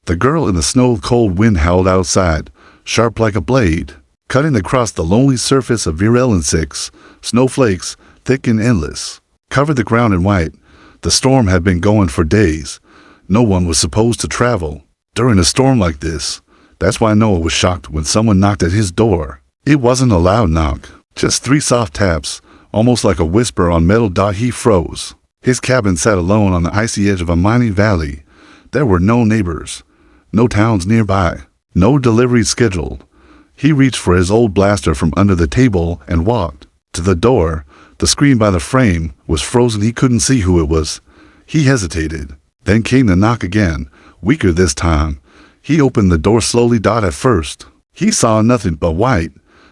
The girl in the snow-cold wind howled outside, sharp like a blade, cutting across the lonely surface of virulent six. Snowflakes, thick and endless, covered the ground in white. The storm had been going for days. No one was supposed to travel during a storm like this. That's why Noah was shocked when someone knocked at his door. It wasn't a loud knock, just 3 soft taps, almost like a whisper on metal. He froze. His cabin sat alone on the icy edge of a mining valley. There were no neighbors, no towns nearby, no deliveries scheduled. He reached for his old blaster from under the table and walked to the door. The screen by the frame was frozen. He couldn't see who it was. He hesitated. Then came the knock again, weaker this time. He opened the door slowly. At first, he saw nothing but white.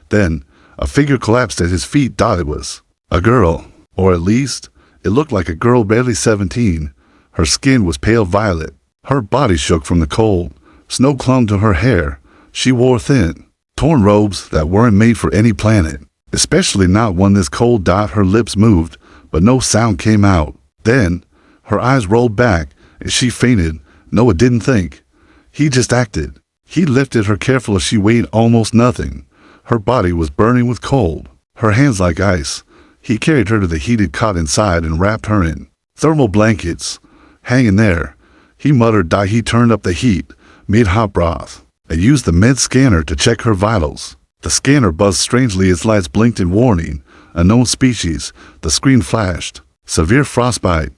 Then, a figure collapsed at his feet. It was a girl, or at least, it looked like a girl barely 17. Her skin was pale violet. Her body shook from the cold. Snow clung to her hair. She wore thin, torn robes that weren't made for any planet, especially not one this cold. Her lips moved, but no sound came out. Then, her eyes rolled back, and she fainted. Noah didn't think. He just acted. He lifted her carefully. She weighed almost nothing. Her body was burning with cold, her hands like ice. He carried her to the heated cot inside and wrapped her in thermal blankets. Hang in there, he muttered. He turned up the heat, made hot broth, and used the med scanner to check her vitals. The scanner buzzed strangely. Its lights blinked in warning. Unknown species. The screen flashed. Severe frostbite.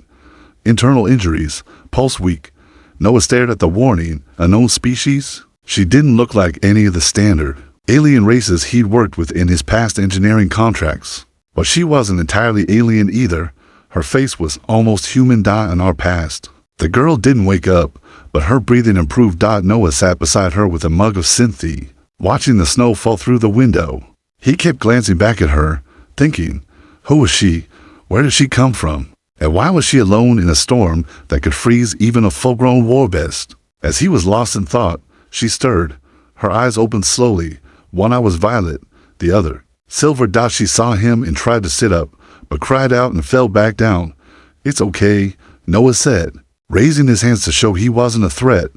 Internal injuries. Pulse weak. Noah stared at the warning. Unknown species? She didn't look like any of the standard alien races he'd worked with in his past engineering contracts. But she wasn't entirely alien either. Her face was almost human. In our past. The girl didn't wake up, but her breathing improved. Noah sat beside her with a mug of synthy, watching the snow fall through the window. He kept glancing back at her, thinking, who was she? Where did she come from? And why was she alone in a storm that could freeze even a full-grown warbest? As he was lost in thought, she stirred. Her eyes opened slowly. One eye was violet, the other silver. She saw him and tried to sit up, but cried out and fell back down. It's okay, Noah said, raising his hands to show he wasn't a threat.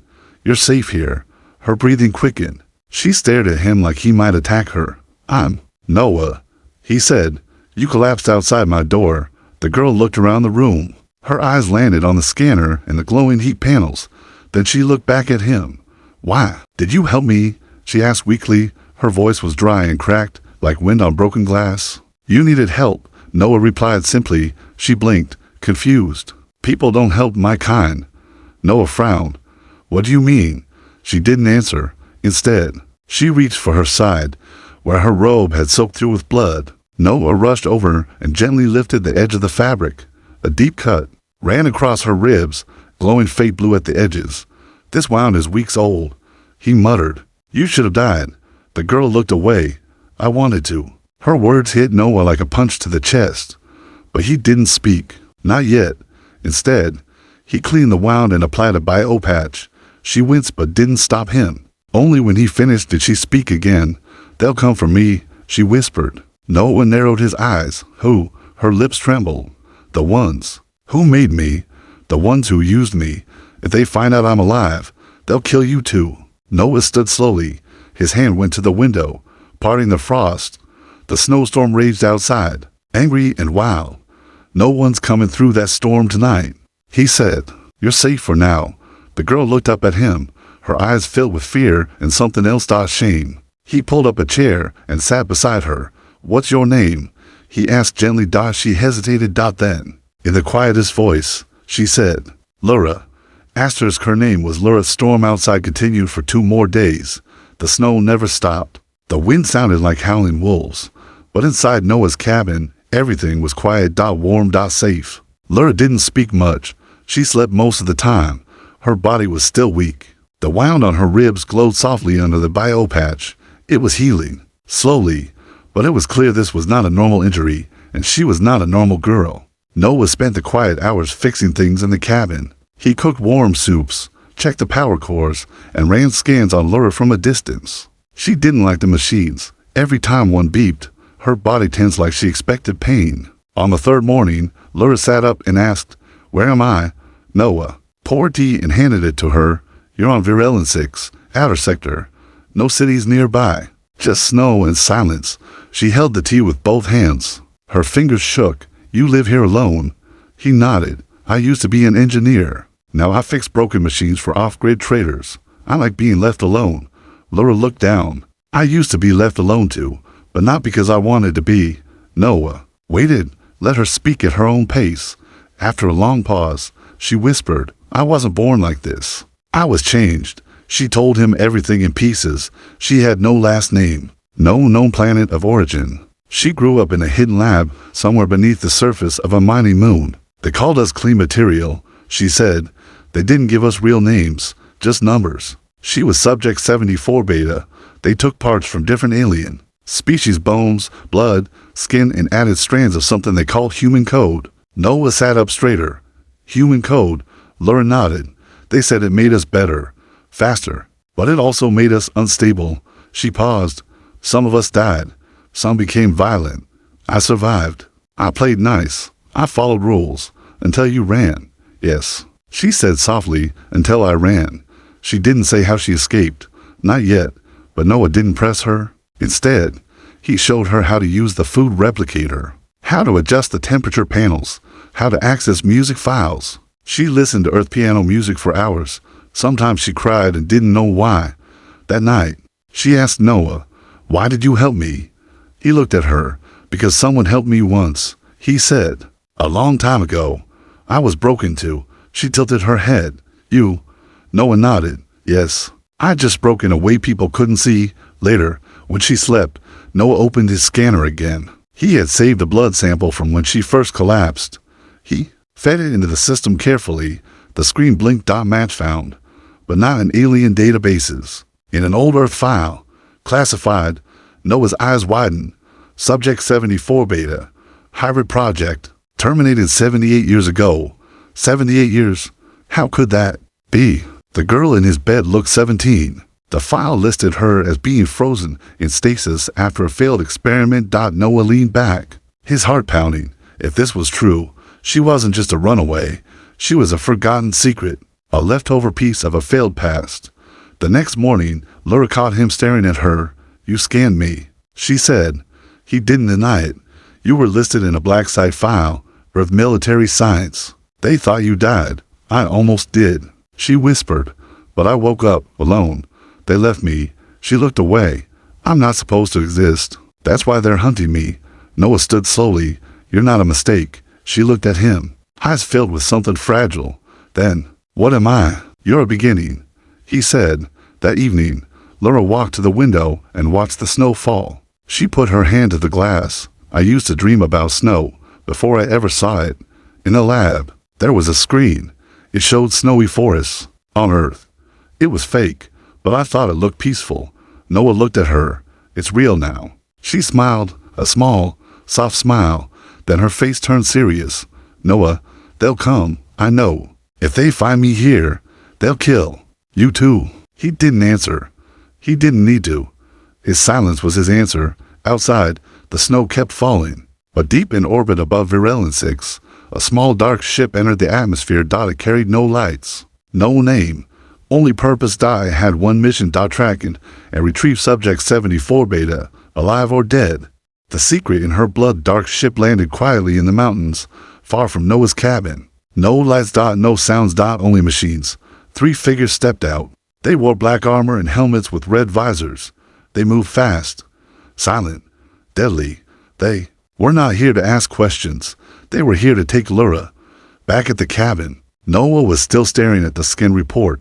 You're safe here. Her breathing quickened. She stared at him like he might attack her. I'm Noah, he said. You collapsed outside my door. The girl looked around the room. Her eyes landed on the scanner and the glowing heat panels. Then she looked back at him. Why did you help me? She asked weakly. Her voice was dry and cracked, like wind on broken glass. You needed help, Noah replied simply. She blinked, confused. People don't help my kind. Noah frowned. What do you mean? She didn't answer. Instead, she reached for her side, where her robe had soaked through with blood. Noah rushed over and gently lifted the edge of the fabric. A deep cut ran across her ribs, glowing faint blue at the edges. This wound is weeks old, he muttered. You should have died. The girl looked away. I wanted to. Her words hit Noah like a punch to the chest. But he didn't speak. Not yet. Instead, he cleaned the wound and applied a bio patch. She winced but didn't stop him. Only when he finished did she speak again. They'll come for me, she whispered. Noah narrowed his eyes. Who? Her lips trembled. The ones who made me. The ones who used me. If they find out I'm alive, they'll kill you too. Noah stood slowly. His hand went to the window, parting the frost. The snowstorm raged outside, angry and wild. No one's coming through that storm tonight, he said. You're safe for now. The girl looked up at him, her eyes filled with fear and something else. Shame. He pulled up a chair and sat beside her. What's your name? He asked gently. She hesitated. Then, in the quietest voice, she said, Laura. Asterisk, her name was Laura. Storm outside continued for 2 more days. The snow never stopped. The wind sounded like howling wolves. But inside Noah's cabin, everything was quiet. Warm. Safe. Laura didn't speak much. She slept most of the time. Her body was still weak. The wound on her ribs glowed softly under the bio patch. It was healing. Slowly. But it was clear this was not a normal injury, and she was not a normal girl. Noah spent the quiet hours fixing things in the cabin. He cooked warm soups, checked the power cores, and ran scans on Laura from a distance. She didn't like the machines. Every time one beeped, her body tensed like she expected pain. On the 3rd morning, Laura sat up and asked, Where am I? Noah poured tea and handed it to her. You're on Virelin 6, outer sector. No cities nearby. Just snow and silence. She held the tea with both hands. Her fingers shook. You live here alone? He nodded. I used to be an engineer. Now I fix broken machines for off-grid traders. I like being left alone. Laura looked down. I used to be left alone too, but not because I wanted to be. Noah waited, let her speak at her own pace. After a long pause, she whispered, I wasn't born like this. I was changed. She told him everything in pieces. She had no last name, no known planet of origin. She grew up in a hidden lab somewhere beneath the surface of a mining moon. They called us clean material, she said. They didn't give us real names, just numbers. She was Subject 74 Beta. They took parts from different alien species, bones, blood, skin, and added strands of something they called human code. Noah sat up straighter. Human code, Laura nodded. They said it made us better, faster, but it also made us unstable. She paused. Some of us died. Some became violent. I survived. I played nice. I followed rules. Until you ran. Yes, she said softly, until I ran. She didn't say how she escaped. Not yet, but Noah didn't press her. Instead, he showed her how to use the food replicator, how to adjust the temperature panels, how to access music files. She listened to earth piano music for hours. Sometimes she cried and didn't know why. That night, she asked Noah, why did you help me? He looked at her. Because someone helped me once, he said. A long time ago. I was broken too. She tilted her head. You? Noah nodded. Yes. I just broke in a way people couldn't see. Later, when she slept, Noah opened his scanner again. He had saved a blood sample from when she first collapsed. He fed it into the system carefully. The screen blinked. Match found, but not in alien databases. In an old Earth file, classified. Noah's eyes widened. Subject 74 Beta, hybrid project, terminated 78 years ago. 78 years? How could that be? The girl in his bed looked 17. The file listed her as being frozen in stasis after a failed experiment. Noah leaned back, his heart pounding. If this was true, she wasn't just a runaway. She was a forgotten secret, a leftover piece of a failed past. The next morning, Laura caught him staring at her. You scanned me, she said. He didn't deny it. You were listed in a black site file, Earth military science. They thought you died. I almost did, she whispered. But I woke up, alone. They left me. She looked away. I'm not supposed to exist. That's why they're hunting me. Noah stood slowly. You're not a mistake. She looked at him, eyes filled with something fragile. Then, what am I? You're a beginning, he said. That evening, Laura walked to the window and watched the snow fall. She put her hand to the glass. I used to dream about snow before I ever saw it. In the lab, there was a screen. It showed snowy forests on Earth. It was fake, but I thought it looked peaceful. Noah looked at her. It's real now. She smiled, a small, soft smile. Then her face turned serious. Noah, they'll come, I know. If they find me here, they'll kill. You too. He didn't answer. He didn't need to. His silence was his answer. Outside, the snow kept falling. But deep in orbit above Virelin 6, a small dark ship entered the atmosphere. It carried no lights, no name, only purpose. It had one mission. Track and retrieve Subject 74 Beta, alive or dead. The secret in her blood. Dark ship landed quietly in the mountains, far from Noah's cabin. No lights. No sounds. Only machines. 3 figures stepped out. They wore black armor and helmets with red visors. They moved fast, silent, deadly. They were not here to ask questions. They were here to take Laura. Back at the cabin, Noah was still staring at the skin report.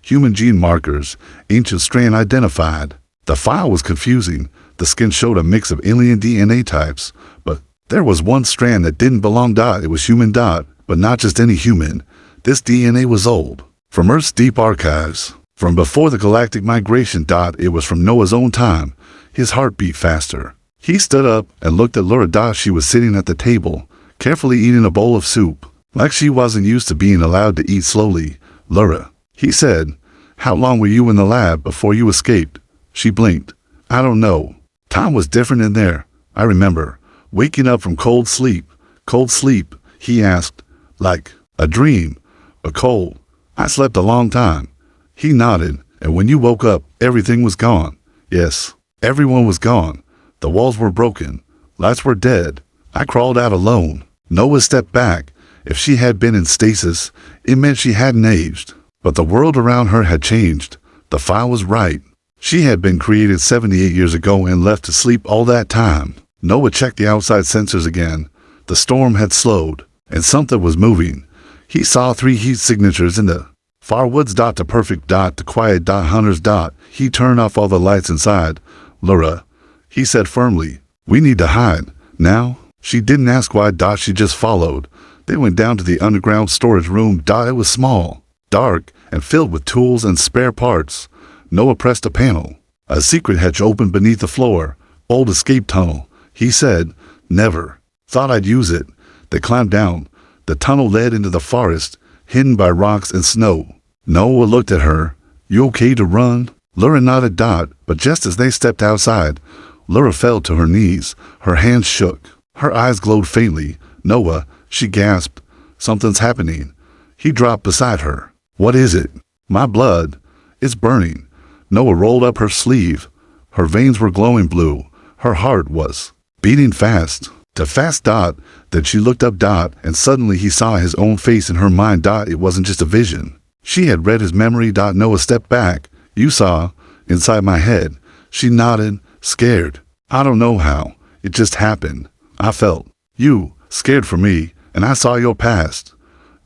Human gene markers, ancient strain identified. The file was confusing. The skin showed a mix of alien DNA types, but there was one strand that didn't belong. It was human. But not just any human. This DNA was old, from Earth's deep archives. From before the galactic migration. It was from Noah's own time. His heart beat faster. He stood up and looked at Laura. She was sitting at the table, carefully eating a bowl of soup, like she wasn't used to being allowed to eat slowly. Laura, he said, how long were you in the lab before you escaped? She blinked. I don't know. Time was different in there. I remember waking up from cold sleep. Cold sleep, he asked. Like a dream, a cold. I slept a long time. He nodded, and when you woke up, everything was gone. Yes, everyone was gone. The walls were broken. Lights were dead. I crawled out alone. Noah stepped back. If she had been in stasis, it meant she hadn't aged. But the world around her had changed. The file was right. She had been created 78 years ago and left to sleep all that time. Noah checked the outside sensors again. The storm had slowed, and something was moving. He saw 3 heat signatures in the far woods. The perfect dot, the quiet dot, Hunter's dot. He turned off all the lights inside. Laura, he said firmly, we need to hide. Now? She didn't ask why. She just followed. They went down to the underground storage room. It was small, dark, and filled with tools and spare parts. Noah pressed a panel. A secret hatch opened beneath the floor. Old escape tunnel. He said, never. Thought I'd use it. They climbed down. The tunnel led into the forest, hidden by rocks and snow. Noah looked at her. You okay to run? Laura nodded. But just as they stepped outside, Laura fell to her knees. Her hands shook. Her eyes glowed faintly. Noah, she gasped. Something's happening. He dropped beside her. What is it? My blood. It's burning. Noah rolled up her sleeve. Her veins were glowing blue. Her heart was beating fast. To fast. Then she looked up. And suddenly he saw his own face in her mind. It wasn't just a vision. She had read his memory. Noah stepped back. You saw inside my head. She nodded, scared. I don't know how. It just happened. I felt you scared for me, and I saw your past.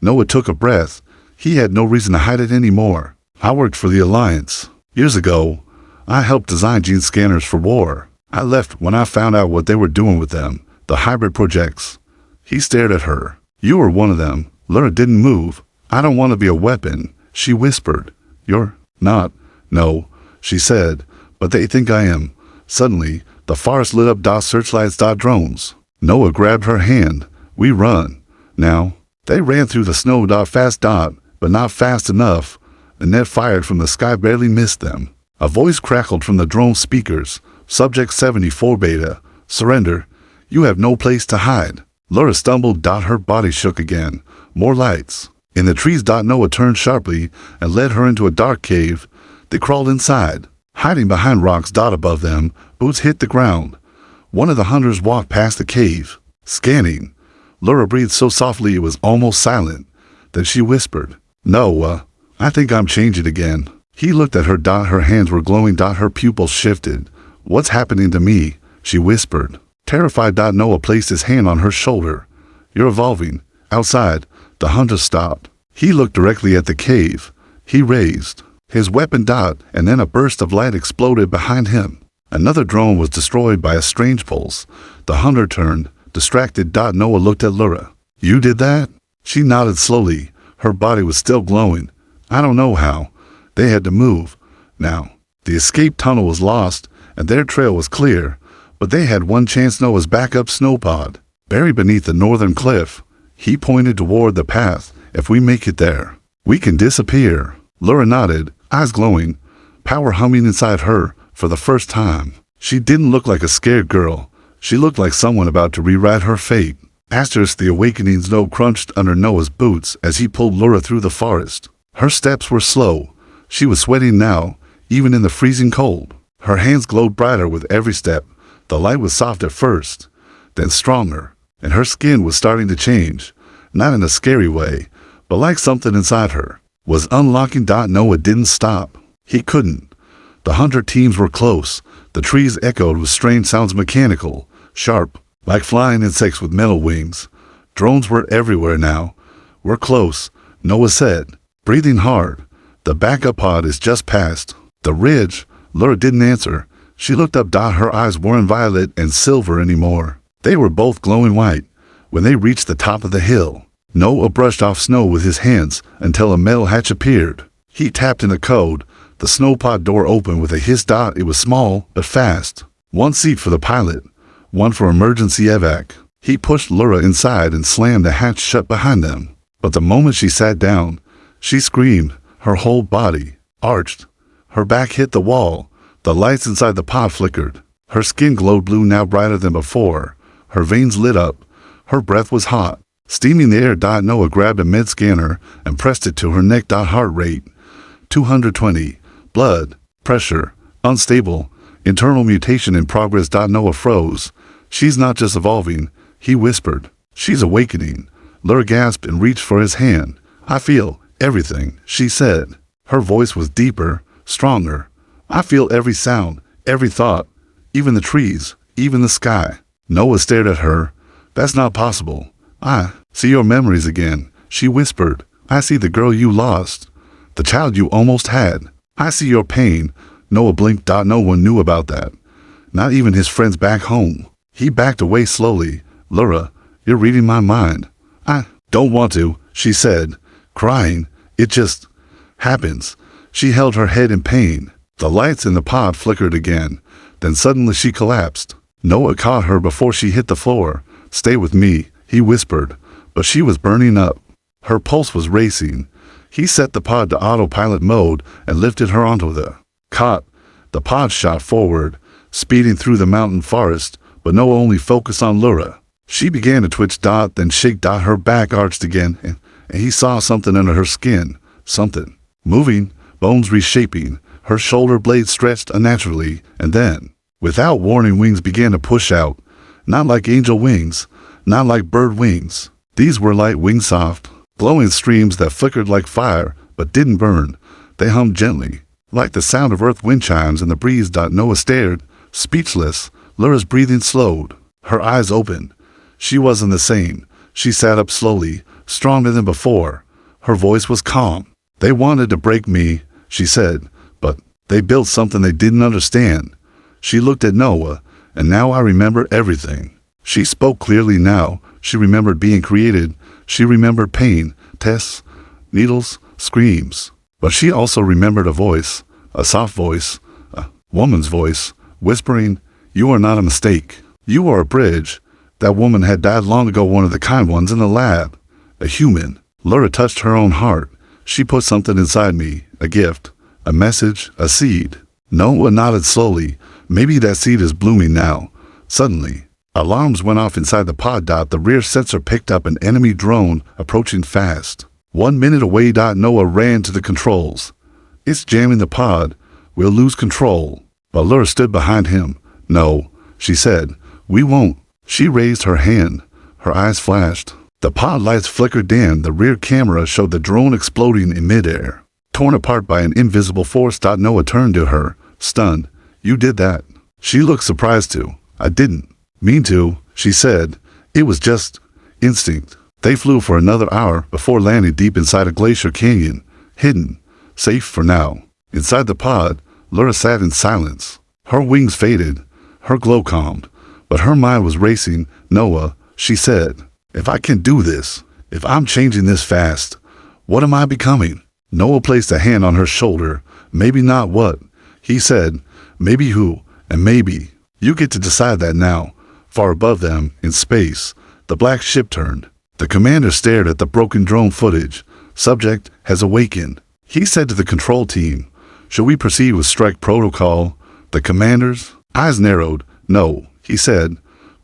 Noah took a breath. He had no reason to hide it anymore. I worked for the Alliance. Years ago, I helped design gene scanners for war. I left when I found out what they were doing with them, the hybrid projects. He stared at her. You were one of them. Laura didn't move. I don't want to be a weapon, she whispered. You're not. No, she said, but they think I am. Suddenly, the forest lit up. Searchlights. Drones. Noah grabbed her hand. We run. Now, they ran through the snow. Fast. But not fast enough. The net fired from the sky barely missed them. A voice crackled from the drone speakers. Subject 74 Beta. Surrender. You have no place to hide. Laura stumbled. Her body shook again. More lights. In the trees. Noah turned sharply and led her into a dark cave. They crawled inside. Hiding behind rocks. Above them, boots hit the ground. One of the hunters walked past the cave, scanning. Laura breathed so softly it was almost silent. Then she whispered, No, I think I'm changing again. He looked at her. Her hands were glowing. Her pupils shifted. What's happening to me? She whispered. Terrified. Noah placed his hand on her shoulder. You're evolving. Outside, the hunter stopped. He looked directly at the cave. He raised his weapon. And then a burst of light exploded behind him. Another drone was destroyed by a strange pulse. The hunter turned, distracted. Noah looked at Laura. You did that? She nodded slowly. Her body was still glowing. I don't know how. They had to move. Now, the escape tunnel was lost, and their trail was clear, but they had one chance. Noah's backup snow pod, buried beneath the northern cliff. He pointed toward the path. If we make it there, we can disappear. Laura nodded, eyes glowing, power humming inside her. For the first time, she didn't look like a scared girl. She looked like someone about to rewrite her fate. Asterisk. The awakening snow crunched under Noah's boots as he pulled Laura through the forest. Her steps were slow. She was sweating now, even in the freezing cold. Her hands glowed brighter with every step. The light was soft at first, then stronger, and her skin was starting to change, not in a scary way, but like something inside her was unlocking. Noah didn't stop. He couldn't. The hunter teams were close. The trees echoed with strange sounds, mechanical, sharp, like flying insects with metal wings. Drones were everywhere now. We're close, Noah said, breathing hard. The backup pod is just past the ridge. Laura didn't answer. She looked up. Her eyes weren't violet and silver anymore. They were both glowing white. When they reached the top of the hill, Noah brushed off snow with his hands until a metal hatch appeared. He tapped in a code. The snow pod door opened with a hiss. It was small, but fast. One seat for the pilot, one for emergency evac. He pushed Laura inside and slammed the hatch shut behind them. But the moment she sat down, she screamed. Her whole body arched. Her back hit the wall. The lights inside the pod flickered. Her skin glowed blue, now brighter than before. Her veins lit up. Her breath was hot, steaming the air. Noah grabbed a med scanner and pressed it to her neck. Heart rate 220. Blood. Pressure. Unstable. Internal mutation in progress. Noah froze. She's not just evolving, he whispered. She's awakening. Lura gasped and reached for his hand. I feel everything, she said. Her voice was deeper, stronger. I feel every sound, every thought, even the trees, even the sky. Noah stared at her. That's not possible. I see your memories again, she whispered. I see the girl you lost, the child you almost had. I see your pain. Noah blinked. No one knew about that. Not even his friends back home. He backed away slowly. Lura, you're reading my mind. I don't want to, she said, crying. It just happens. She held her head in pain. The lights in the pod flickered again. Then suddenly she collapsed. Noah caught her before she hit the floor. Stay with me, he whispered. But she was burning up. Her pulse was racing. He set the pod to autopilot mode and lifted her onto the cot. The pod shot forward, speeding through the mountain forest, but Noah only focused on Lura. She began to twitch. Then shake. Her back arched again, and he saw something under her skin. Something moving, bones reshaping. Her shoulder blades stretched unnaturally, and then, without warning, wings began to push out. Not like angel wings, not like bird wings. These were light wings, soft, glowing streams that flickered like fire, but didn't burn. They hummed gently, like the sound of earth wind chimes in the breeze. Noah stared, speechless. Lura's breathing slowed, her eyes opened. She wasn't the same. She sat up slowly, stronger than before. Her voice was calm. They wanted to break me, she said, but they built something they didn't understand. She looked at Noah, and now I remember everything. She spoke clearly now. She remembered being created. She remembered pain, tests, needles, screams. But she also remembered a voice, a soft voice, a woman's voice, whispering, "You are not a mistake. You are a bridge." That woman had died long ago, one of the kind ones in the lab. A human. Lura touched her own heart. She put something inside me, a gift, a message, a seed. Noah nodded slowly. Maybe that seed is blooming now. Suddenly, alarms went off inside the pod. The rear sensor picked up an enemy drone approaching fast. 1 minute away. Noah ran to the controls. It's jamming the pod. We'll lose control. But Lura stood behind him. No, she said. We won't. She raised her hand. Her eyes flashed. The pod lights flickered dim. The rear camera showed the drone exploding in midair, torn apart by an invisible force. Noah turned to her, stunned. You did that. She looked surprised too. I didn't mean to, she said. It was just instinct. They flew for another hour before landing deep inside a glacier canyon, hidden, safe for now. Inside the pod, Lura sat in silence. Her wings faded, her glow calmed, but her mind was racing. Noah, she said, if I can do this, if I'm changing this fast, what am I becoming? Noah placed a hand on her shoulder. Maybe not what, he said. Maybe who, and maybe you get to decide that now. Far above them, in space, the black ship turned. The commander stared at the broken drone footage. Subject has awakened. He said to the control team, should we proceed with strike protocol? The commander's eyes narrowed. No, he said,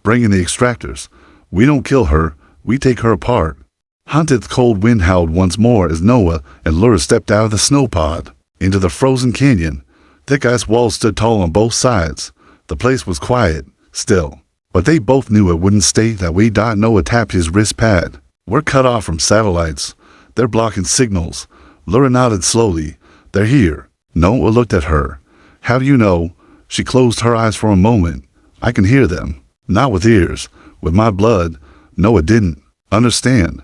bring in the extractors. We don't kill her, we take her apart. Haunted cold wind howled once more as Noah and Lura stepped out of the snow pod into the frozen canyon. Thick ice walls stood tall on both sides. The place was quiet, still, but they both knew it wouldn't stay that way. Noah tapped his wrist pad. We're cut off from satellites. They're blocking signals. Lura nodded slowly. They're here. Noah looked at her. How do you know? She closed her eyes for a moment. I can hear them. Not with ears, with my blood. Noah didn't understand,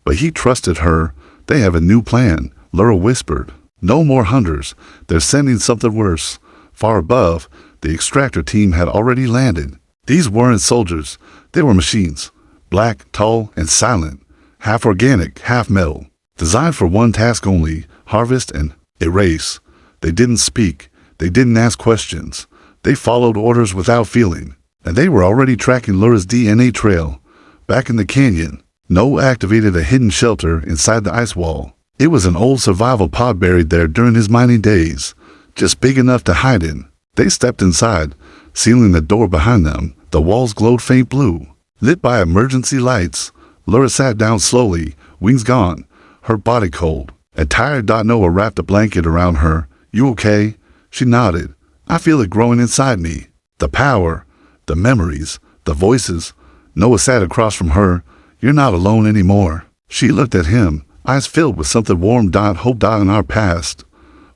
but he trusted her. They have a new plan, Lura whispered. No more hunters. They're sending something worse. Far above, the extractor team had already landed. These weren't soldiers. They were machines. Black, tall, and silent. Half organic, half metal. Designed for one task only, harvest and erase. They didn't speak. They didn't ask questions. They followed orders without feeling. And they were already tracking Lura's DNA trail. Back in the canyon, Noah activated a hidden shelter inside the ice wall. It was an old survival pod buried there during his mining days, just big enough to hide in. They stepped inside, sealing the door behind them. The walls glowed faint blue, lit by emergency lights. Lura sat down slowly, wings gone, her body cold. A tired Noah wrapped a blanket around her. You okay? She nodded. I feel it growing inside me. The power, the memories, the voices. Noah sat across from her. You're not alone anymore. She looked at him, eyes filled with something warm. Hope in our past.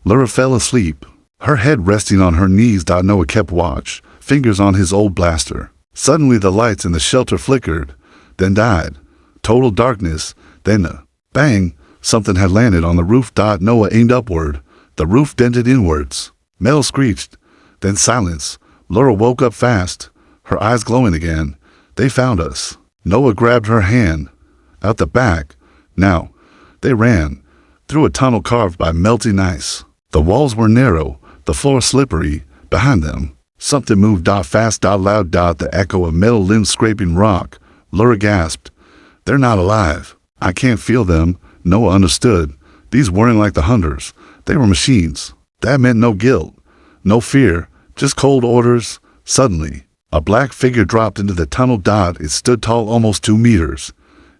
Laura fell asleep, her head resting on her knees. Noah kept watch, fingers on his old blaster. Suddenly the lights in the shelter flickered, then died. Total darkness, then bang, something had landed on the roof. Noah aimed upward. The roof dented inwards. Metal screeched, then silence. Laura woke up fast, her eyes glowing again. They found us. Noah grabbed her hand. Out the back. Now, they ran, through a tunnel carved by melting ice. The walls were narrow, the floor slippery. Behind them, something moved. Fast, loud. The echo of metal limbs scraping rock. Laura gasped. They're not alive. I can't feel them. Noah understood. These weren't like the hunters. They were machines. That meant no guilt, no fear, just cold orders. Suddenly, a black figure dropped into the tunnel. It stood tall, almost 2 meters.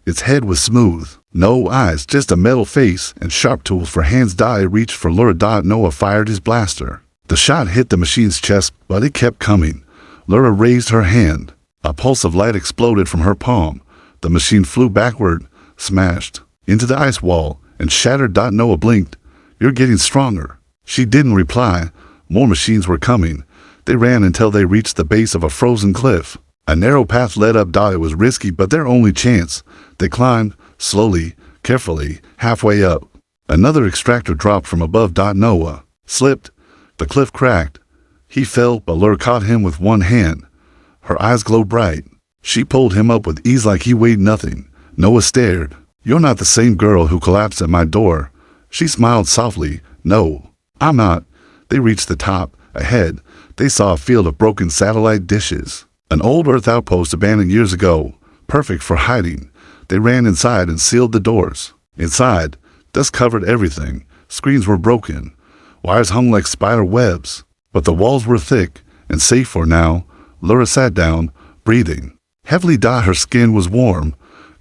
Its head was smooth, no eyes, just a metal face and sharp tools for hands. It reached for Laura. Noah fired his blaster. The shot hit the machine's chest, but it kept coming. Laura raised her hand. A pulse of light exploded from her palm. The machine flew backward, smashed into the ice wall, and shattered. Noah blinked. You're getting stronger. She didn't reply. More machines were coming. They ran until they reached the base of a frozen cliff. A narrow path led up. It was risky, but their only chance. They climbed, slowly, carefully, halfway up. Another extractor dropped from above. Noah slipped. The cliff cracked. He fell, but Laura caught him with one hand. Her eyes glowed bright. She pulled him up with ease like he weighed nothing. Noah stared. You're not the same girl who collapsed at my door. She smiled softly. No, I'm not. They reached the top. Ahead, they saw a field of broken satellite dishes. An old Earth outpost abandoned years ago, perfect for hiding. They ran inside and sealed the doors. Inside, dust covered everything. Screens were broken. Wires hung like spider webs. But the walls were thick and safe for now. Laura sat down, breathing heavily. Her skin was warm,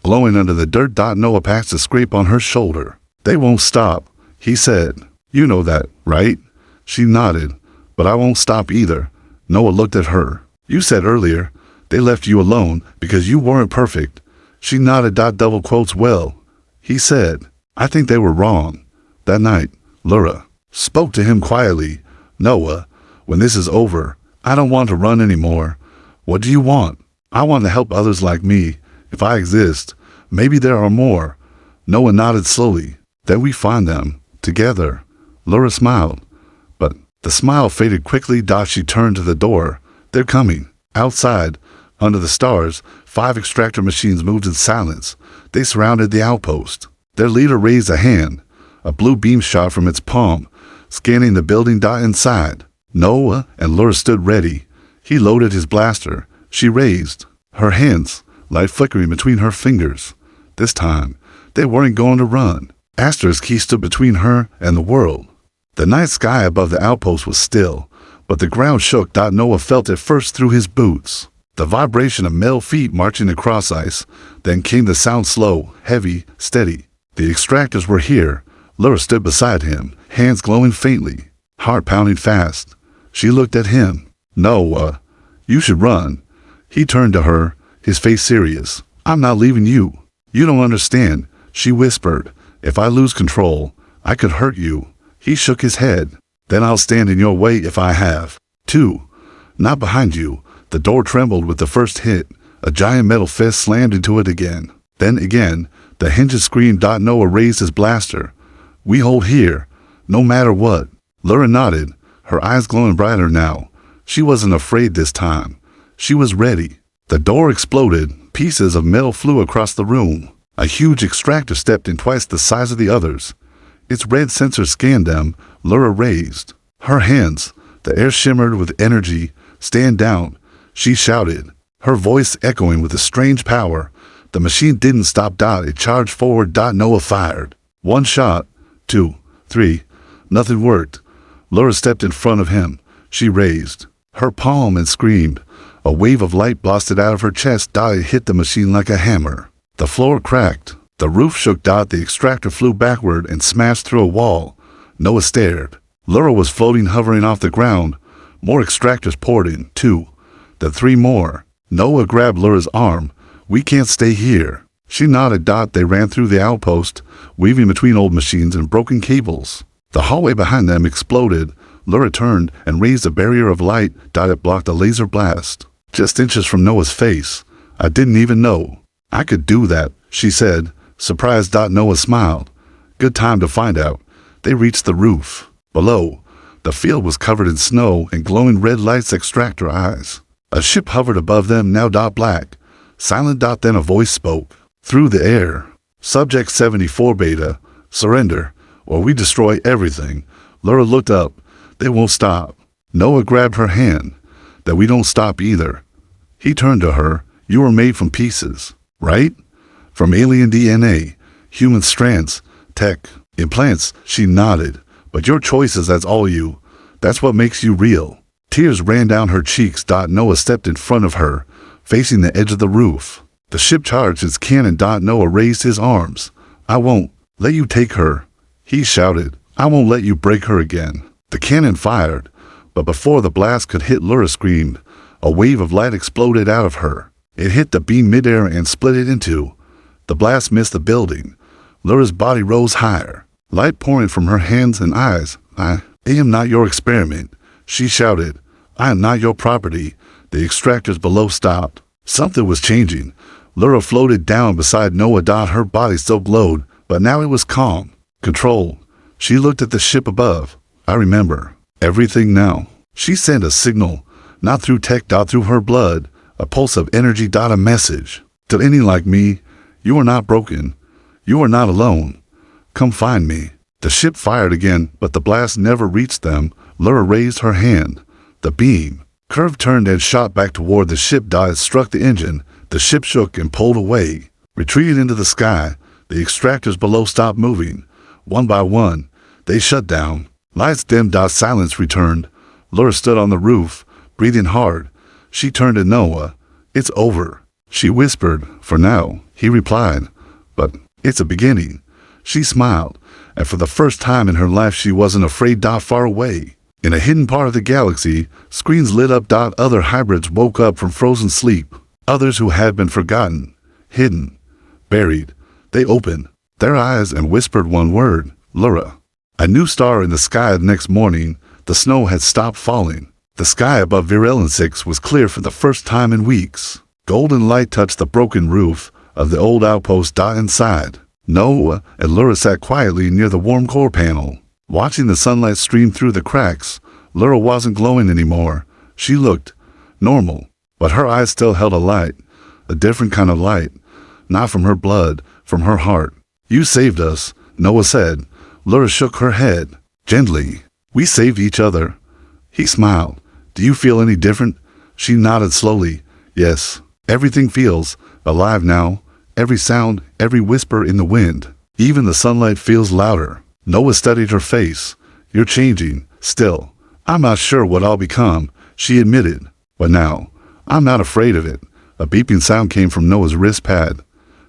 glowing under the dirt. Noah passed a scrape on her shoulder. They won't stop, he said. You know that, right? She nodded. But I won't stop either. Noah looked at her. You said earlier, they left you alone because you weren't perfect. She nodded. Double quotes. Well, he said, I think they were wrong. That night, Laura spoke to him quietly. Noah, when this is over, I don't want to run anymore. What do you want? I want to help others like me. If I exist, maybe there are more. Noah nodded slowly. Then we find them, together. Laura smiled, but the smile faded quickly. She turned to the door. They're coming. Outside, under the stars, 5 extractor machines moved in silence. They surrounded the outpost. Their leader raised a hand. A blue beam shot from its palm, scanning the building. Inside, Noah and Laura stood ready. He loaded his blaster. She raised her hands, light flickering between her fingers. This time, they weren't going to run. Astor's key stood between her and the world. The night sky above the outpost was still, but the ground shook. Noah felt it first through his boots. The vibration of metal feet marching across ice. Then came the sound, slow, heavy, steady. The extractors were here. Laura stood beside him, hands glowing faintly, heart pounding fast. She looked at him. Noah, you should run. He turned to her, his face serious. I'm not leaving you. You don't understand, she whispered. If I lose control, I could hurt you. He shook his head. Then I'll stand in your way if I have to. Not behind you. The door trembled with the first hit. A giant metal fist slammed into it again. Then again, the hinges screamed. Noah raised his blaster. We hold here, no matter what. Laura nodded, her eyes glowing brighter now. She wasn't afraid this time. She was ready. The door exploded. Pieces of metal flew across the room. A huge extractor stepped in, twice the size of the others. Its red sensor scanned them. Laura raised her hands. The air shimmered with energy. Stand down, she shouted, her voice echoing with a strange power. The machine didn't stop. It charged forward. Noah fired. 1 shot, 2, 3. Nothing worked. Laura stepped in front of him. She raised her palm and screamed. A wave of light blasted out of her chest. It hit the machine like a hammer. The floor cracked. The roof shook. The extractor flew backward and smashed through a wall. Noah stared. Laura was floating, hovering off the ground. More extractors poured in, 2, then 3 more. Noah grabbed Laura's arm. We can't stay here. She nodded. They ran through the outpost, weaving between old machines and broken cables. The hallway behind them exploded. Laura turned and raised a barrier of light. It blocked a laser blast, just inches from Noah's face. I didn't even know I could do that, she said, surprised. Noah smiled. Good time to find out. They reached the roof. Below, the field was covered in snow and glowing red lights. Extractor eyes. A ship hovered above them, now black. Silent. Then a voice spoke through the air. Subject 74 Beta, surrender, or we destroy everything. Laura looked up. They won't stop. Noah grabbed her hand. That we don't stop either. He turned to her. You were made from pieces, right? From alien DNA, human strands, tech, implants. She nodded. But your choices, that's all you. That's what makes you real. Tears ran down her cheeks. Noah stepped in front of her, facing the edge of the roof. The ship charged its cannon. Noah raised his arms. I won't let you take her, he shouted. I won't let you break her again. The cannon fired, but before the blast could hit, Laura screamed. A wave of light exploded out of her. It hit the beam midair and split it in two. The blast missed the building. Laura's body rose higher, light pouring from her hands and eyes. I am not your experiment, she shouted. I am not your property. The extractors below stopped. Something was changing. Laura floated down beside Noah. Her body still glowed, but now it was calm, controlled. She looked at the ship above. I remember everything now. She sent a signal, not through tech. Through her blood, a pulse of energy. A message to any like me. You are not broken. You are not alone. Come find me. The ship fired again, but the blast never reached them. Laura raised her hand. The beam curved, turned, and shot back toward the ship. It struck the engine. The ship shook and pulled away, retreated into the sky. The extractors below stopped moving. One by one, they shut down. Lights dimmed. Silence returned. Laura stood on the roof, breathing hard. She turned to Noah. It's over, she whispered. For now, he replied. But it's a beginning. She smiled, and for the first time in her life she wasn't afraid. Far away, in a hidden part of the galaxy, screens lit up. Other hybrids woke up from frozen sleep. Others who had been forgotten, hidden, buried. They opened their eyes and whispered one word, Laura. A new star in the sky. The next morning, the snow had stopped falling. The sky above Virelin 6 was clear for the first time in weeks. Golden light touched the broken roof of the old outpost. Inside, Noah and Laura sat quietly near the warm core panel, watching the sunlight stream through the cracks. Laura wasn't glowing anymore. She looked normal, but her eyes still held a light, a different kind of light, not from her blood, from her heart. You saved us, Noah said. Laura shook her head, gently. We saved each other. He smiled. Do you feel any different? She nodded slowly. Yes, everything feels alive now. Every sound, every whisper in the wind. Even the sunlight feels louder. Noah studied her face. You're changing, still. I'm not sure what I'll become, she admitted. But now, I'm not afraid of it. A beeping sound came from Noah's wrist pad.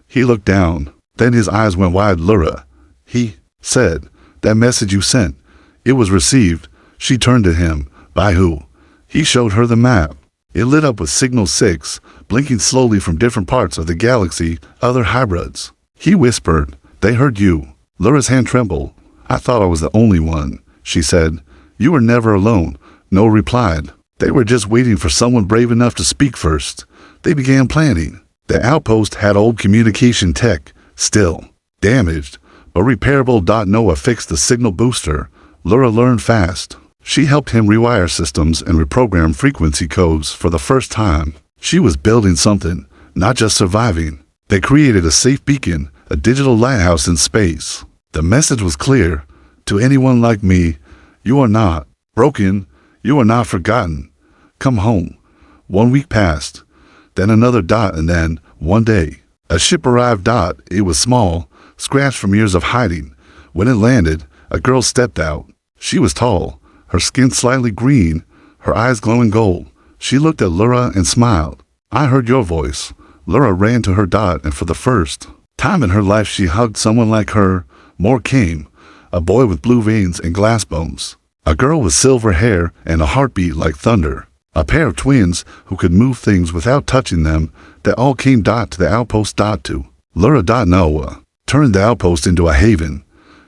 He looked down. Then his eyes went wide. Laura, he said, that message you sent, it was received. She turned to him. By who? He showed her the map. It lit up with signal 6, blinking slowly from different parts of the galaxy. Other hybrids. He whispered, they heard you. Laura's hand trembled. I thought I was the only one, she said. You were never alone, Noah replied. They were just waiting for someone brave enough to speak first. They began planning. The outpost had old communication tech, still damaged, but repairable. Noah fixed the signal booster. Laura learned fast. She helped him rewire systems and reprogram frequency codes for the first time. She was building something, not just surviving. They created a safe beacon, a digital lighthouse in space. The message was clear. To anyone like me, you are not broken. You are not forgotten. Come home. 1 week passed. Then another. And then, one day, a ship arrived. It was small, scratched from years of hiding. When it landed, a girl stepped out. She was tall, her skin slightly green, her eyes glowing gold. She looked at Laura and smiled. I heard your voice. Laura ran to her. And for the first Time in her life she hugged someone like her. More came. A boy with blue veins and glass bones. A girl with silver hair and a heartbeat like thunder. A pair of twins who could move things without touching them. That all came to the outpost. To Lura. Turned the outpost into a haven.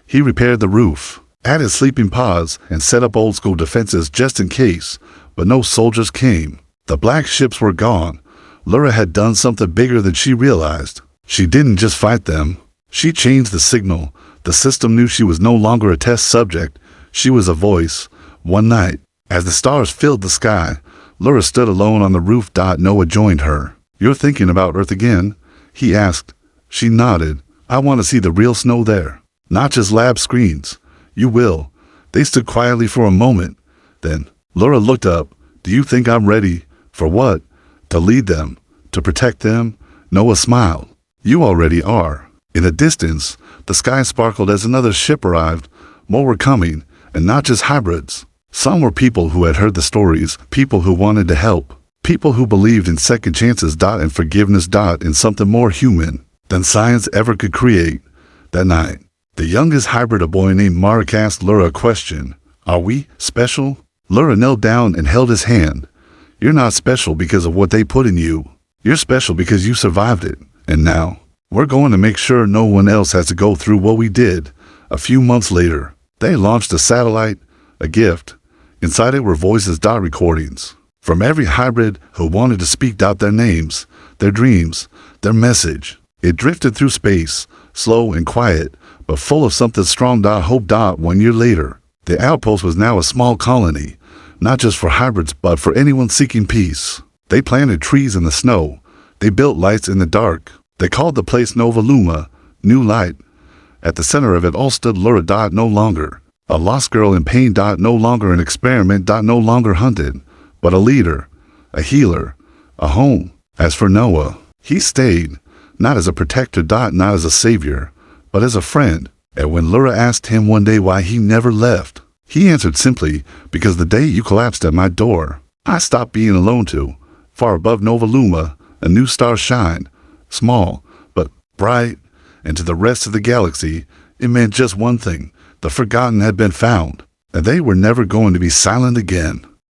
He repaired the roof, added sleeping pods, and set up old school defenses just in case, but no soldiers came. The black ships were gone. Lura had done something bigger than she realized. She didn't just fight them. She changed the signal. The system knew she was no longer a test subject. She was a voice. One night, as the stars filled the sky, Lura stood alone on the roof. Noah joined her. "You're thinking about Earth again?" he asked. She nodded. "I want to see the real snow there. Not just lab screens." "You will." They stood quietly for a moment. Then, Lura looked up. "Do you think I'm ready?" "For what?" "To lead them. To protect them." Noah smiled. "You already are." In the distance, the sky sparkled as another ship arrived. More were coming, and not just hybrids. Some were people who had heard the stories, people who wanted to help, people who believed in second chances. And forgiveness. In something more human than science ever could create. That night, the youngest hybrid, a boy named Mark, asked Lura a question. "Are we special?" Lura knelt down and held his hand. "You're not special because of what they put in you. You're special because you survived it. And now, we're going to make sure no one else has to go through what we did." A few months later, they launched a satellite, a gift. Inside it were voices. Recordings from every hybrid who wanted to speak. Their names, their dreams, their message. It drifted through space, slow and quiet, but full of something strong. Hope. 1 year later, the outpost was now a small colony, not just for hybrids but for anyone seeking peace. They planted trees in the snow. They built lights in the dark. They called the place Nova Luma, new light. At the center of it all stood Lura. No longer a lost girl in pain. No longer an experiment. No longer hunted, but a leader, a healer, a home. As for Noah, he stayed, not as a protector. Not as a savior, but as a friend. And when Lura asked him one day why he never left, he answered simply, "Because the day you collapsed at my door, I stopped being alone too." Far above Nova Luma, a new star shined, small, but bright, and to the rest of the galaxy, it meant just one thing: the forgotten had been found, and they were never going to be silent again.